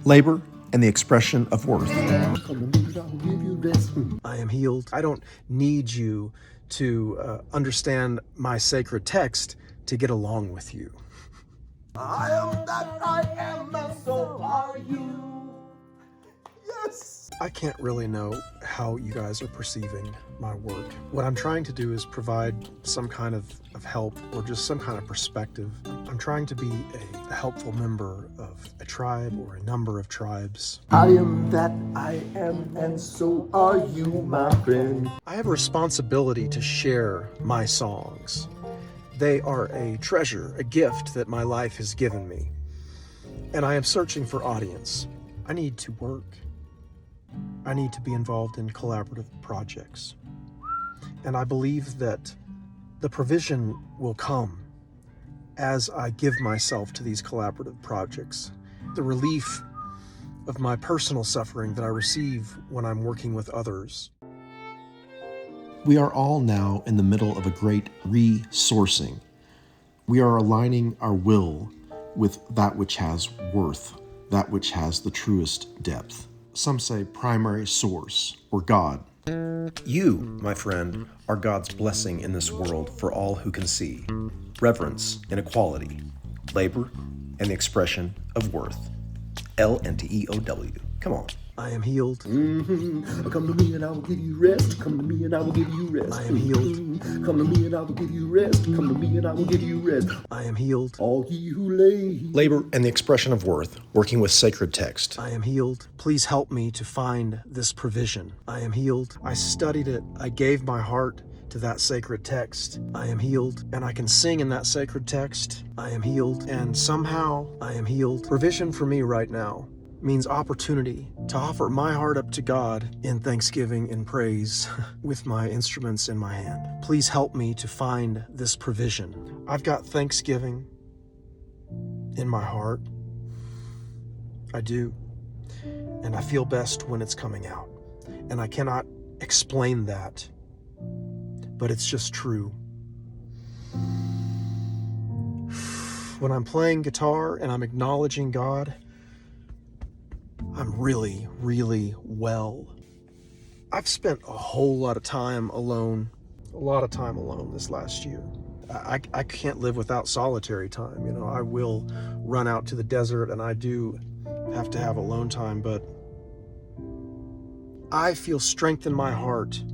labor, and the expression of worth. I am healed. I don't need you to understand my sacred text to get along with you. I am that I am, and so are you. Yes. I can't really know how you guys are perceiving my work. What I'm trying to do is provide some kind of help or just some kind of perspective. I'm trying to be a helpful member of a tribe or a number of tribes. I am that I am, and so are you, my friend. I have a responsibility to share my songs. They are a treasure, a gift that my life has given me. And I am searching for audience. I need to work. I need to be involved in collaborative projects. And I believe that the provision will come as I give myself to these collaborative projects. The relief of my personal suffering that I receive when I'm working with others. We are all now in the middle of a great resourcing. We are aligning our will with that which has worth, that which has the truest depth. Some say primary source, or God. You, my friend, are God's blessing in this world for all who can see. Reverence and equality, labor and the expression of worth. LNTEOW. Come on. I am healed. Come to me and I will give you rest. Come to me and I will give you rest. I am healed. Come to me and I will give you rest. Come to me and I will give you rest. I am healed. All ye who labor. Labor and the expression of worth, working with sacred text. I am healed. Please help me to find this provision. I am healed. I studied it. I gave my heart to that sacred text. I am healed, and I can sing in that sacred text. I am healed, and somehow I am healed. Provision for me right now means opportunity to offer my heart up to God in thanksgiving and praise with my instruments in my hand. Please help me to find this provision. I've got thanksgiving in my heart. I do. And I feel best when it's coming out. And I cannot explain that, but it's just true. When I'm playing guitar and I'm acknowledging God, I'm really, really well. I've spent a whole lot of time alone this last year. I can't live without solitary time. You know, I will run out to the desert and I do have to have alone time, but I feel strength in my heart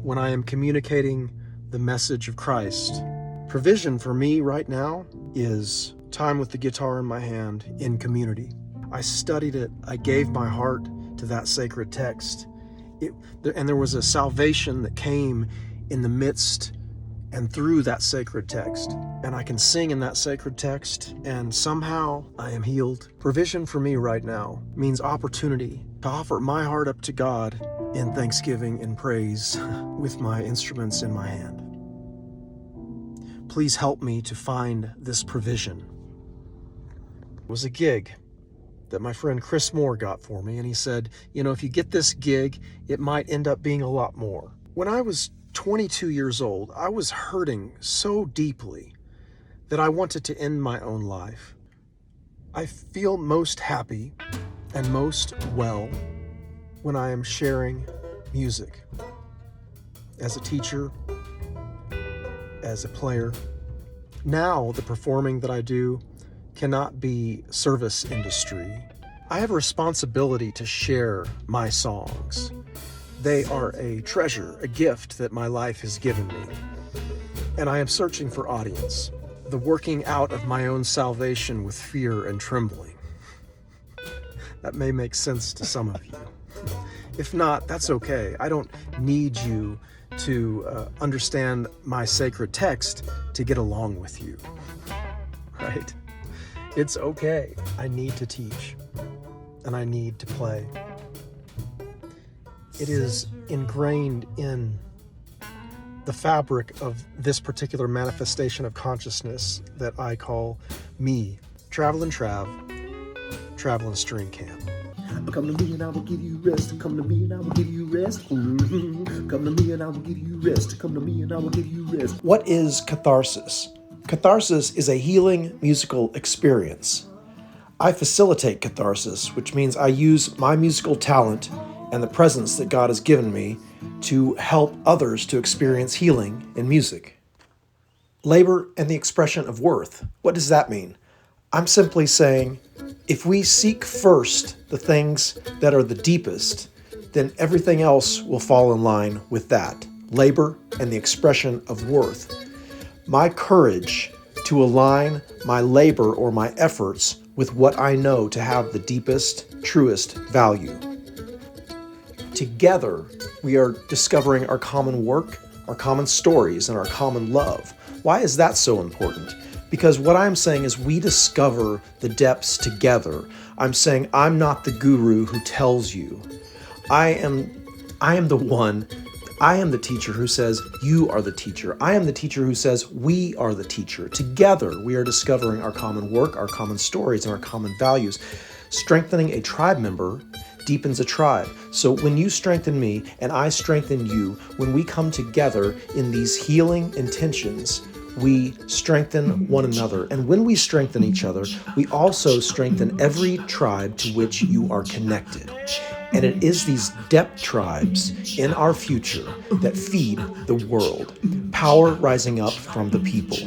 when I am communicating the message of Christ. Provision for me right now is time with the guitar in my hand in community. I studied it. I gave my heart to that sacred text. And there was a salvation that came in the midst and through that sacred text. And I can sing in that sacred text, and somehow I am healed. Provision for me right now means opportunity to offer my heart up to God in thanksgiving and praise with my instruments in my hand. Please help me to find this provision. It was a gig that my friend Chris Moore got for me, and he said, you know, if you get this gig, it might end up being a lot more. When I was 22 years old, I was hurting so deeply that I wanted to end my own life. I feel most happy and most well when I am sharing music. As a teacher, as a player. Now the performing that I do cannot be service industry. I have a responsibility to share my songs. They are a treasure, a gift that my life has given me. And I am searching for audience, the working out of my own salvation with fear and trembling. That may make sense to some of you. If not, that's okay. I don't need you to understand my sacred text to get along with you, right? It's okay. I need to teach, and I need to play. It is ingrained in the fabric of this particular manifestation of consciousness that I call me, TravelinStringCamp. Come to me and I will give you rest. Come to me and I will give you rest. Come to me and I will give you rest. Come to me and I will give you rest. What is catharsis? Catharsis is a healing musical experience. I facilitate catharsis, which means I use my musical talent and the presence that God has given me to help others to experience healing in music. Labor and the expression of worth. What does that mean? I'm simply saying, if we seek first the things that are the deepest, then everything else will fall in line with that. Labor and the expression of worth. My courage to align my labor or my efforts with what I know to have the deepest, truest value. Together, we are discovering our common work, our common stories, and our common love. Why is that so important? Because what I'm saying is we discover the depths together. I'm saying I'm not the guru who tells you. I am the teacher who says you are the teacher. I am the teacher who says we are the teacher. Together, we are discovering our common work, our common stories, and our common values. Strengthening a tribe member deepens a tribe. So when you strengthen me and I strengthen you, when we come together in these healing intentions, we strengthen one another. And when we strengthen each other, we also strengthen every tribe to which you are connected. And it is these depth tribes in our future that feed the world. Power rising up from the people.